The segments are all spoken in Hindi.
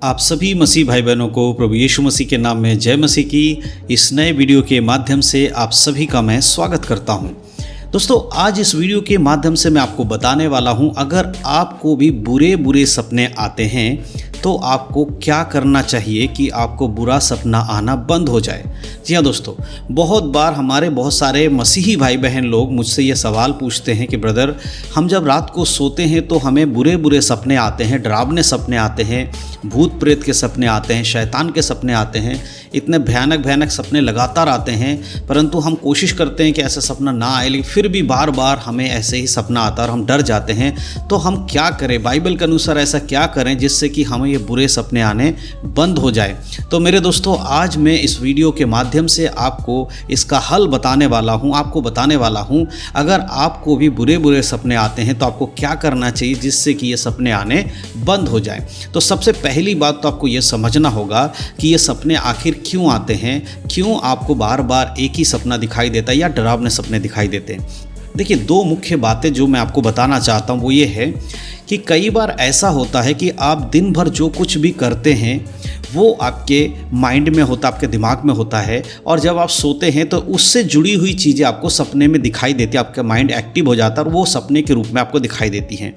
आप सभी मसीह भाई बहनों को प्रभु यीशु मसीह के नाम में जय मसीह की इस नए वीडियो के माध्यम से आप सभी का मैं स्वागत करता हूं। दोस्तों, आज इस वीडियो के माध्यम से मैं आपको बताने वाला हूं, अगर आपको भी बुरे सपने आते हैं तो आपको क्या करना चाहिए कि आपको बुरा सपना आना बंद हो जाए। जी हाँ दोस्तों, बहुत बार हमारे बहुत सारे मसीही भाई बहन लोग मुझसे ये सवाल पूछते हैं कि ब्रदर, हम जब रात को सोते हैं तो हमें बुरे सपने आते हैं, डरावने सपने आते हैं, भूत प्रेत के सपने आते हैं, शैतान के सपने आते हैं, इतने भयानक सपने लगातार आते हैं, परंतु हम कोशिश करते हैं कि ऐसा सपना ना आए, लेकिन फिर भी बार बार हमें ऐसे ही सपना आता है और हम डर जाते हैं। तो हम क्या करें, बाइबल के अनुसार ऐसा क्या करें जिससे कि हमें ये बुरे सपने आने बंद हो जाए। तो मेरे दोस्तों, आज मैं इस वीडियो के माध्यम से आपको इसका हल बताने वाला हूँ। आपको बताने वाला हूँ, अगर आपको भी बुरे सपने आते हैं तो आपको क्या करना चाहिए जिससे कि ये सपने आने बंद हो जाए। तो सबसे पहली बात तो आपको ये समझना होगा कि ये सपने आखिर क्यों आते हैं, क्यों आपको बार बार एक ही सपना दिखाई देता है या डरावने सपने दिखाई देते हैं। देखिए, दो मुख्य बातें जो मैं आपको बताना चाहता हूँ वो ये है कि कई बार ऐसा होता है कि आप दिन भर जो कुछ भी करते हैं वो आपके माइंड में होता, आपके दिमाग में होता है, और जब आप सोते हैं तो उससे जुड़ी हुई चीज़ें आपको सपने में दिखाई देती है। आपका माइंड एक्टिव हो जाता है और वो सपने के रूप में आपको दिखाई देती हैं।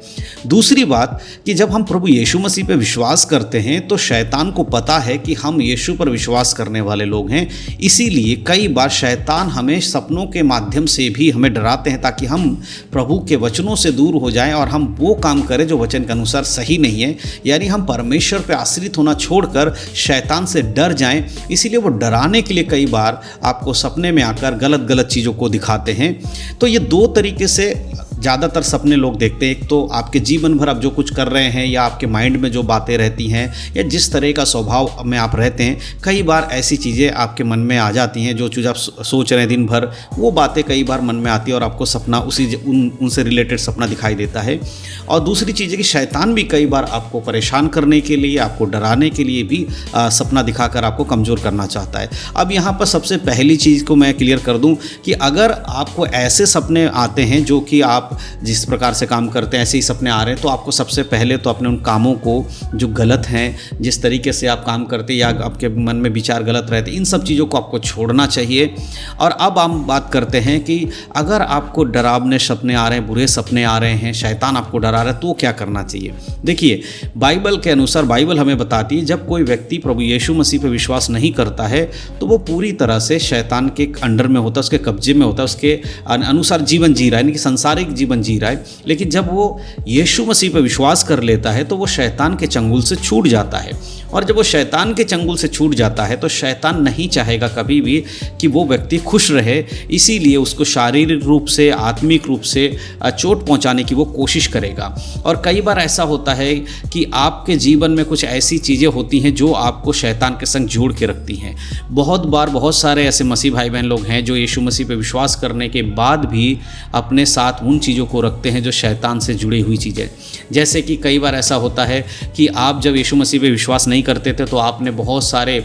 दूसरी बात कि जब हम प्रभु यीशु मसीह पर विश्वास करते हैं तो शैतान को पता है कि हम यीशु पर विश्वास करने वाले लोग हैं, इसीलिए कई बार शैतान हमें सपनों के माध्यम से भी हमें डराते हैं ताकि हम प्रभु के वचनों से दूर हो जाएं और हम वो काम करें जो वचन के अनुसार सही नहीं है, यानी हम परमेश्वर पर आश्रित होना छोड़कर शैतान से डर जाएं। इसीलिए वो डराने के लिए कई बार आपको सपने में आकर गलत चीज़ों को दिखाते हैं। तो ये दो तरीके से ज़्यादातर सपने लोग देखते हैं। एक तो आपके जीवन भर आप जो कुछ कर रहे हैं या आपके माइंड में जो बातें रहती हैं या जिस तरह का स्वभाव में आप रहते हैं, कई बार ऐसी चीज़ें आपके मन में आ जाती हैं। जो चीज़ आप सोच रहे हैं दिन भर, वो बातें कई बार मन में आती है और आपको सपना उनसे रिलेटेड सपना दिखाई देता है। और दूसरी चीज़ है कि शैतान भी कई बार आपको परेशान करने के लिए, आपको डराने के लिए भी सपना दिखाकर आपको कमज़ोर करना चाहता है। अब यहाँ पर सबसे पहली चीज़ को मैं क्लियर कर दूँ कि अगर आपको ऐसे सपने आते हैं जो कि आप जिस प्रकार से काम करते हैं ऐसे ही सपने आ रहे हैं, तो आपको सबसे पहले तो अपने उन कामों को जो गलत हैं, जिस तरीके से आप काम करते हैं या आपके मन में विचार गलत रहते हैं, इन सब चीज़ों को आपको छोड़ना चाहिए। और अब हम बात करते हैं कि अगर आपको डरावने सपने आ रहे हैं, बुरे सपने आ रहे हैं, शैतान आपको डरा रहा है, तो क्या करना चाहिए। देखिए, बाइबल के अनुसार बाइबल हमें बताती है जब कोई व्यक्ति प्रभु यीशु मसीह पर विश्वास नहीं करता है तो वो पूरी तरह से शैतान के अंडर में होता है, उसके कब्जे में होता है, उसके अनुसार जीवन जी रहा है, यानी कि संसारिक जीवन जी रहा है। लेकिन जब वो यीशु मसीह पर विश्वास कर लेता है तो वो शैतान के चंगुल से छूट जाता है। और जब वो शैतान के चंगुल से छूट जाता है तो शैतान नहीं चाहेगा कभी भी कि वो व्यक्ति खुश रहे, इसीलिए उसको शारीरिक रूप से, आत्मिक रूप से चोट पहुंचाने की वो कोशिश करेगा। और कई बार ऐसा होता है कि आपके जीवन में कुछ ऐसी चीज़ें होती हैं जो आपको शैतान के संग जोड़ के रखती हैं। बहुत बार बहुत सारे ऐसे मसीह भाई बहन लोग हैं जो यीशु मसीह पर विश्वास करने के बाद भी अपने साथ उन चीज़ों को रखते हैं जो शैतान से जुड़ी हुई चीज़ें। जैसे कि कई बार ऐसा होता है कि आप जब यीशु मसीह पे विश्वास नहीं करते थे तो आपने बहुत सारे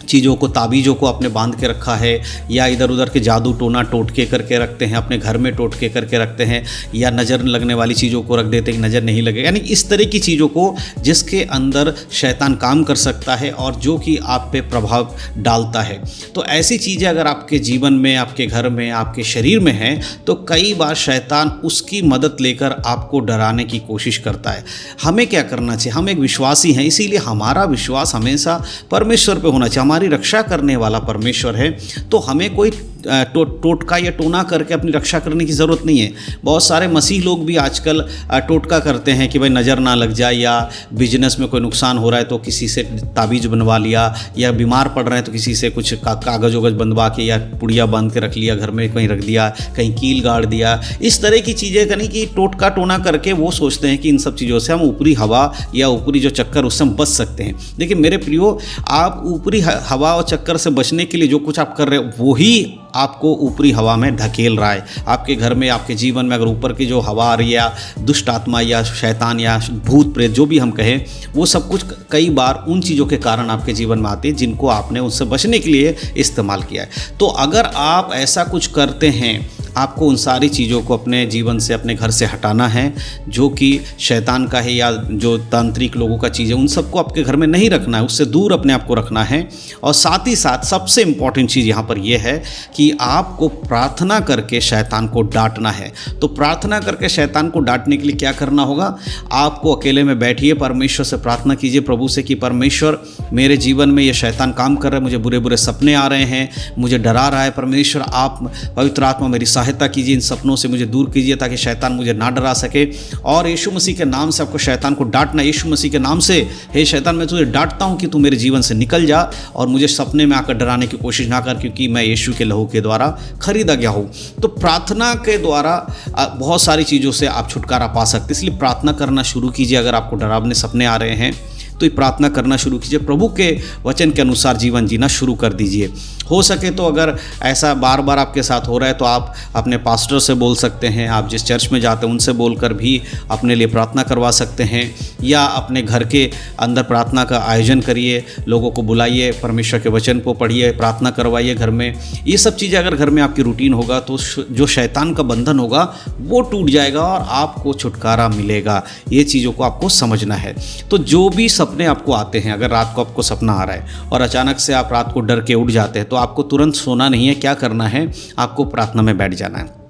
चीज़ों को, ताबीज़ों को आपने बांध के रखा है, या इधर उधर के जादू टोना टोटके करके रखते हैं, अपने घर में टोटके करके रखते हैं, या नज़र लगने वाली चीज़ों को रख देते हैं कि नज़र नहीं लगे, यानी इस तरह की चीज़ों को जिसके अंदर शैतान काम कर सकता है और जो कि आप पे प्रभाव डालता है। तो ऐसी चीज़ें अगर आपके जीवन में, आपके घर में, आपके शरीर में हैं तो कई बार शैतान उसकी मदद लेकर आपको डराने की कोशिश करता है। हमें क्या करना चाहिए, हम एक विश्वासी हैं, इसीलिए हमारा विश्वास हमेशा परमेश्वर पर होना चाहिए। हमारी रक्षा करने वाला परमेश्वर है, तो हमें कोई टोटका या टोना करके अपनी रक्षा करने की ज़रूरत नहीं है। बहुत सारे मसीह लोग भी आजकल टोटका करते हैं कि भाई नज़र ना लग जाए, या बिजनेस में कोई नुकसान हो रहा है तो किसी से ताबीज़ बनवा लिया, या बीमार पड़ रहे हैं तो किसी से कुछ कागज़ वगज बनवा के या पुड़िया बांध के रख लिया, घर में कहीं रख दिया, कहीं कील गाड़ दिया। इस तरह की चीज़ें करनी कि टोटका टोना करके वो सोचते हैं कि इन सब चीज़ों से हम ऊपरी हवा या ऊपरी जो चक्कर उससे हम बच सकते हैं। लेकिन मेरे प्रियो, आप ऊपरी हवा और चक्कर से बचने के लिए जो कुछ आप कर रहे हो वही आपको ऊपरी हवा में धकेल रहा है। आपके घर में, आपके जीवन में अगर ऊपर की जो हवा आ रही है, या दुष्ट आत्मा या शैतान या भूत प्रेत जो भी हम कहें, वो सब कुछ कई बार उन चीज़ों के कारण आपके जीवन में आती है जिनको आपने उससे बचने के लिए इस्तेमाल किया है। तो अगर आप ऐसा कुछ करते हैं आपको उन सारी चीज़ों को अपने जीवन से, अपने घर से हटाना है जो कि शैतान का है या जो तांत्रिक लोगों का चीज़ है, उन सबको आपके घर में नहीं रखना है, उससे दूर अपने आप को रखना है। और साथ ही साथ सबसे इम्पॉर्टेंट चीज़ यहाँ पर यह है कि आपको प्रार्थना करके शैतान को डांटना है। तो प्रार्थना करके शैतान को डांटने के लिए क्या करना होगा? आपको अकेले में बैठिए, परमेश्वर से प्रार्थना कीजिए, प्रभु से कि परमेश्वर मेरे जीवन में ये शैतान काम कर रहा है, मुझे बुरे बुरे सपने आ रहे हैं, मुझे डरा रहा है, परमेश्वर आप पवित्र आत्मा मेरी सहायता कीजिए, इन सपनों से मुझे दूर कीजिए ताकि शैतान मुझे ना डरा सके। और यीशु मसीह के नाम से आपको शैतान को डांटना। यीशु मसीह के नाम से, हे शैतान मैं तुझे डांटता हूँ कि तू मेरे जीवन से निकल जा और मुझे सपने में आकर डराने की कोशिश ना कर, क्योंकि मैं यीशु के लहू के द्वारा खरीदा गया हूँ। तो प्रार्थना के द्वारा बहुत सारी चीज़ों से आप छुटकारा पा सकते, इसलिए प्रार्थना करना शुरू कीजिए। अगर आपको डरावने सपने आ रहे हैं तो ये प्रार्थना करना शुरू कीजिए, प्रभु के वचन के अनुसार जीवन जीना शुरू कर दीजिए। हो सके तो अगर ऐसा बार बार आपके साथ हो रहा है तो आप अपने पास्टर से बोल सकते हैं, आप जिस चर्च में जाते हैं उनसे बोलकर भी अपने लिए प्रार्थना करवा सकते हैं, या अपने घर के अंदर प्रार्थना का आयोजन करिए, लोगों को बुलाइए, परमेश्वर के वचन को पढ़िए, प्रार्थना करवाइए घर में। ये सब चीज़ें अगर घर में आपकी रूटीन होगा तो जो शैतान का बंधन होगा वो टूट जाएगा और आपको छुटकारा मिलेगा। ये चीज़ों को आपको समझना है। तो जो भी सपने आपको आते हैं, अगर रात को आपको सपना आ रहा है और अचानक से आप रात को डर के उठ जाते हैं, तो आपको तुरंत सोना नहीं है। क्या करना है? आपको प्रार्थना में बैठ जाना है।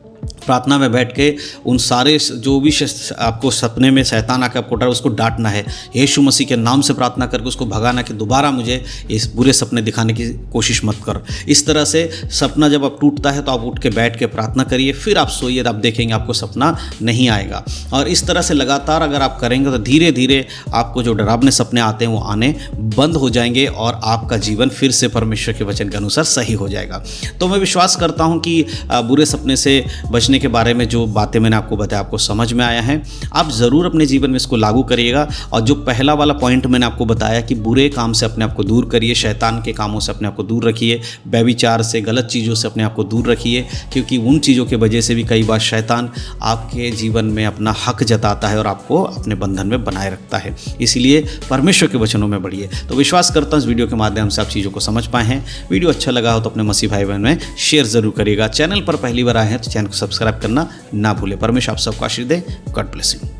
प्रार्थना में बैठ के उन सारे जो भी आपको सपने में शैतान आकर आपको डर, उसको डांटना है। यीशु मसीह के नाम से प्रार्थना करके उसको भगाना कि दोबारा मुझे इस बुरे सपने दिखाने की कोशिश मत कर। इस तरह से सपना जब आप टूटता है तो आप उठ के बैठ के प्रार्थना करिए, फिर आप सोइए, आप देखेंगे आपको सपना नहीं आएगा। और इस तरह से लगातार अगर आप करेंगे तो धीरे धीरे आपको जो डरावने सपने आते हैं वो आने बंद हो जाएंगे और आपका जीवन फिर से परमेश्वर के वचन के अनुसार सही हो जाएगा। तो मैं विश्वास करता हूँ कि बुरे सपने से बचने के बारे में जो बातें मैंने आपको बताया आपको समझ में आया है। आप ज़रूर अपने जीवन में इसको लागू करिएगा। और जो पहला वाला पॉइंट मैंने आपको बताया कि बुरे काम से अपने आप को दूर करिए, शैतान के कामों से अपने आप को दूर रखिए, व्यभिचार से, गलत चीज़ों से अपने आप को दूर रखिए, क्योंकि उन चीज़ों की वजह से भी कई बार शैतान आपके जीवन में अपना हक जताता है और आपको अपने बंधन में बनाए रखता है। इसलिए परमेश्वर के वचनों में बढ़िए। तो विश्वास करता हूँ इस वीडियो के माध्यम से आप चीज़ों को समझ पाए हैं। वीडियो अच्छा लगा हो तो अपने मसीह भाई बहन में शेयर ज़रूर करिएगा। चैनल पर पहली बार आए हैं तो चैनल को सब्सक्राइब करना ना भूलें। परमेश्वर आप सबको आशीष दे। God bless you.